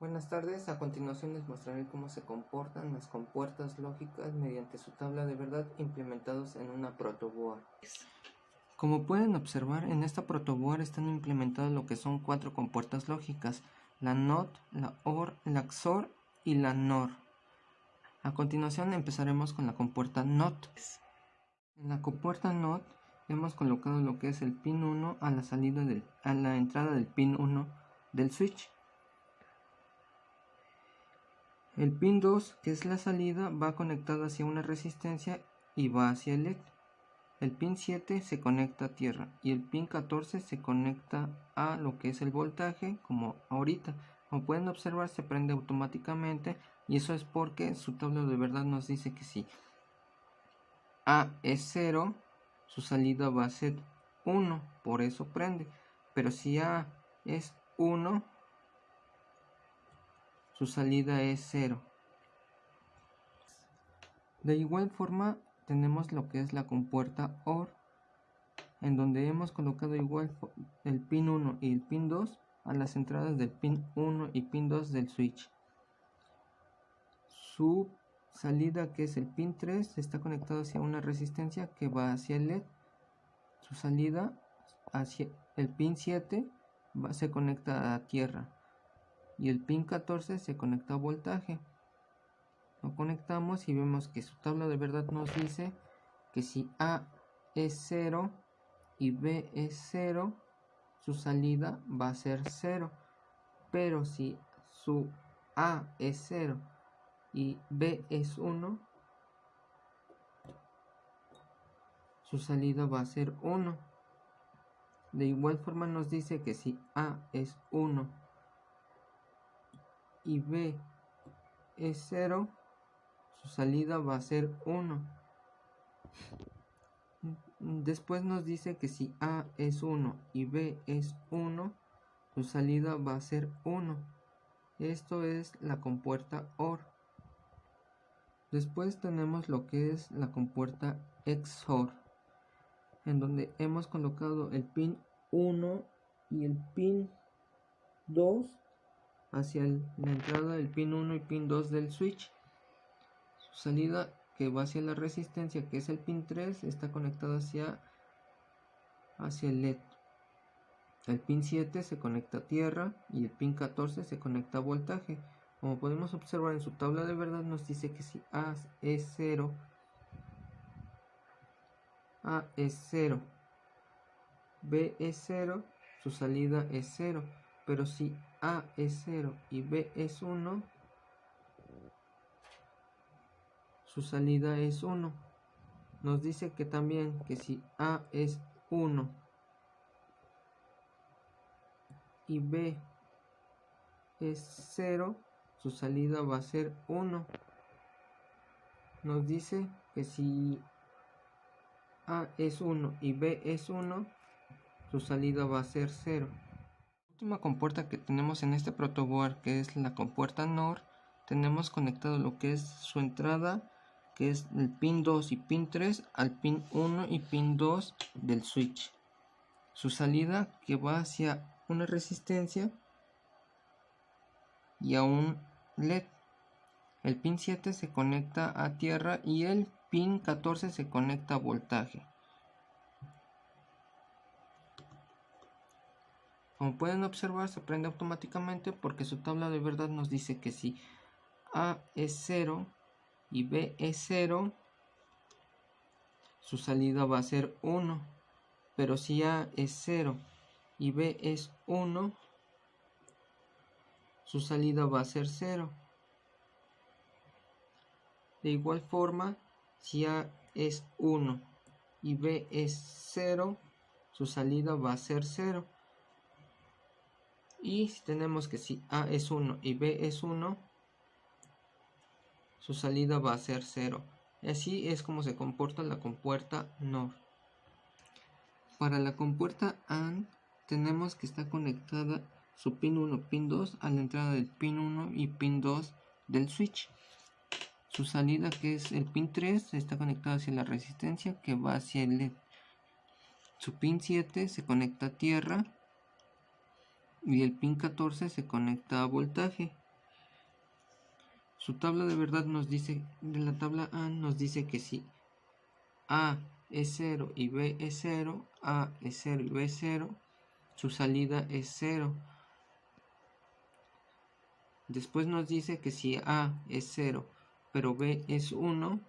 Buenas tardes, a continuación les mostraré cómo se comportan las compuertas lógicas mediante su tabla de verdad implementados en una protoboard. Como pueden observar, en esta protoboard están implementadas lo que son 4 compuertas lógicas: la NOT, la OR, la XOR y la NOR. A continuación empezaremos con la compuerta NOT. En la compuerta NOT hemos colocado lo que es el pin 1 a la entrada del pin 1 del switch. El pin 2, que es la salida, va conectado hacia una resistencia y va hacia el LED. El pin 7 se conecta a tierra y el pin 14 se conecta a lo que es el voltaje, como ahorita. Como pueden observar, se prende automáticamente, y eso es porque su tabla de verdad nos dice que si A es 0, su salida va a ser 1, por eso prende. Pero si A es 1, su salida es 0. De igual forma tenemos lo que es la compuerta OR, en donde hemos colocado igual el pin 1 y el pin 2 a las entradas del pin 1 y pin 2 del switch. Su salida, que es el pin 3, está conectado hacia una resistencia que va hacia el LED. Su salida hacia el pin 7 se conecta a tierra y el pin 14 se conecta a voltaje. Lo conectamos y vemos que su tabla de verdad nos dice que si A es 0 y B es 0, su salida va a ser 0. Pero si su A es 0 y B es 1, su salida va a ser 1. De igual forma nos dice que si A es 1 y B es 0, su salida va a ser 1. Después nos dice que si A es 1 y B es 1, su salida va a ser 1. Esto es la compuerta OR. Después tenemos lo que es la compuerta XOR, en donde hemos colocado el pin 1 y el pin 2 hacia la entrada del pin 1 y pin 2 del switch. Su salida, que va hacia la resistencia, que es el pin 3, está conectada hacia el LED. El pin 7 se conecta a tierra y el pin 14 se conecta a voltaje. Como podemos observar en su tabla de verdad, nos dice que si A es 0, B es 0, su salida es 0. Pero si A es 0 y B es 1, su salida es 1. Nos dice que también que si A es 1 y B es 0, su salida va a ser 1. Nos dice que si A es 1 y B es 1, su salida va a ser 0. La última compuerta que tenemos en este protoboard, que es la compuerta NOR, tenemos conectado lo que es su entrada, que es el pin 2 y pin 3, al pin 1 y pin 2 del switch. Su salida, que va hacia una resistencia y a un LED. El pin 7 se conecta a tierra y el pin 14 se conecta a voltaje. Como pueden observar, se prende automáticamente porque su tabla de verdad nos dice que si A es 0 y B es 0, su salida va a ser 1. Pero si A es 0 y B es 1, su salida va a ser 0. De igual forma, si A es 1 y B es 0, su salida va a ser 0. Y si tenemos que si A es 1 y B es 1, su salida va a ser 0. Así es como se comporta la compuerta NOR. Para la compuerta AND tenemos que está conectada su pin 1, pin 2 a la entrada del pin 1 y pin 2 del switch. Su salida, que es el pin 3, está conectada hacia la resistencia que va hacia el LED. Su pin 7 se conecta a tierra y el pin 14 se conecta a voltaje. Su tabla de verdad nos dice, de la tabla A nos dice que si A es 0 y B es 0, A es 0 y B es 0, su salida es 0. Después nos dice que si A es 0, pero B es 1,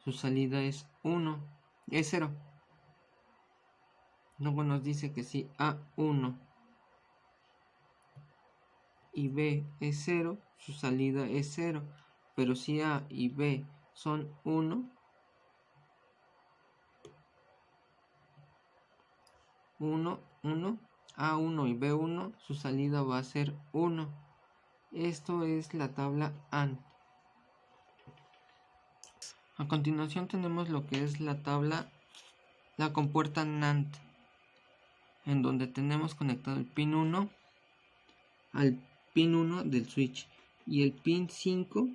su salida es 1, es 0. Luego nos dice que si A1 y B es 0, su salida es 0. Pero si A y B son 1, A1 y B1, su salida va a ser 1. Esto es la tabla AND. A continuación tenemos lo que es la tabla, la compuerta NAND, en donde tenemos conectado el pin 1 al pin 1 del switch y el pin 5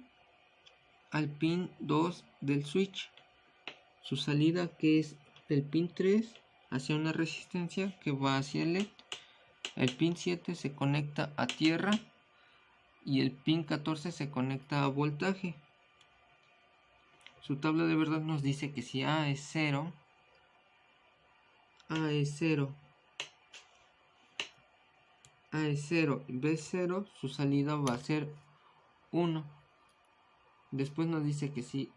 al pin 2 del switch. Su salida, que es del pin 3 hacia una resistencia que va hacia el LED. El pin 7 se conecta a tierra y el pin 14 se conecta a voltaje. Su tabla de verdad nos dice que si A es 0, A es 0, A es 0 y B es 0, su salida va a ser 1. Después nos dice que si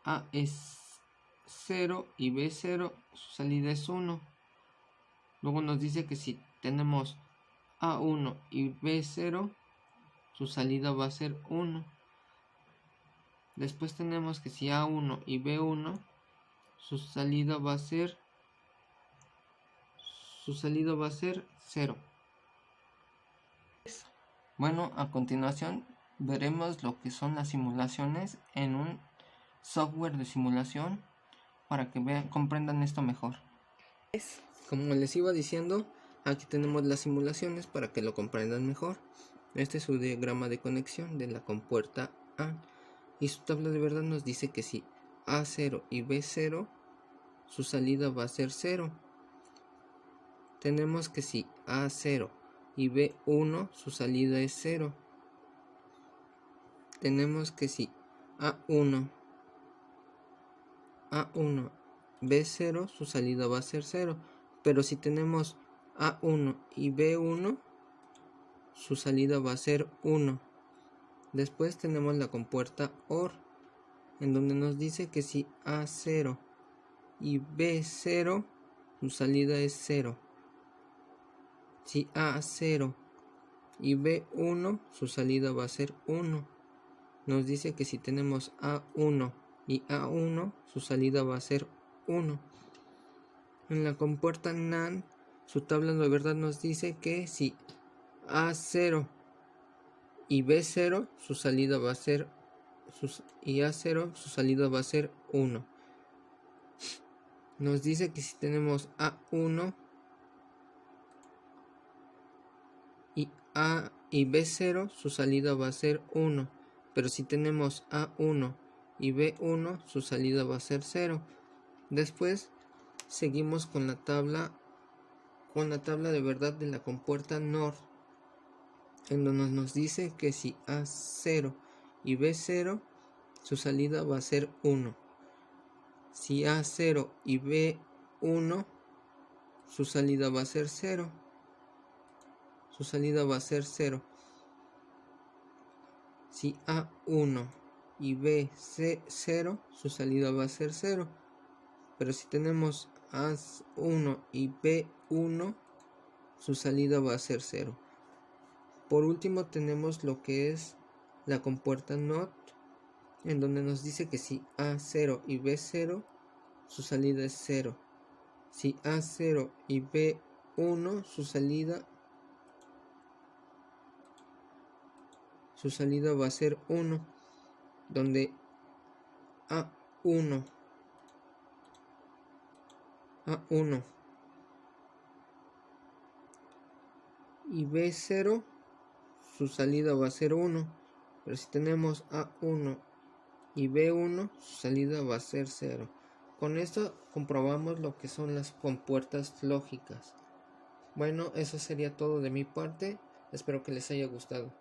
A es 0 y B es 0, su salida es 1. Luego nos dice que si tenemos A1 y B0, su salida va a ser 1. Después tenemos que si A1 y B1, su salida va a ser 0. Bueno, a continuación veremos lo que son las simulaciones en un software de simulación para que comprendan esto mejor. Como les iba diciendo, aquí tenemos las simulaciones para que lo comprendan mejor. Este es su diagrama de conexión de la compuerta A. Y su tabla de verdad nos dice que si A0 y B0, su salida va a ser 0. Tenemos que si A0 y B1, su salida es 0. Tenemos que si A1, B0, su salida va a ser 0. Pero si tenemos A1 y B1, su salida va a ser 1. Después tenemos la compuerta OR, en donde nos dice que si A0 y B0, su salida es 0. Si A0 y B1, su salida va a ser 1. Nos dice que si tenemos A1 y A1, su salida va a ser 1. En la compuerta NAND, su tabla de verdad nos dice que si A0 y B0, su salida va a ser y A0, su salida va a ser 1. Nos dice que si tenemos A1 y B0, su salida va a ser 1. Pero si tenemos A1 y B1, su salida va a ser 0. Después seguimos con la tabla de verdad de la compuerta NOR, en donde nos dice que si A0 y B0, su salida va a ser 1. Si A0 y B1, su salida va a ser 0. Su salida va a ser 0. Si A1 y B0, su salida va a ser 0. Pero si tenemos A1 y B1, su salida va a ser 0. Por último tenemos lo que es la compuerta NOT, en donde nos dice que si A0 y B0, su salida es 0. Si A0 y B1, su salida va a ser 1, donde A1 y B0, su salida va a ser 1. Pero si tenemos A1 y B1, su salida va a ser 0. Con esto comprobamos lo que son las compuertas lógicas. Bueno, eso sería todo de mi parte. Espero que les haya gustado.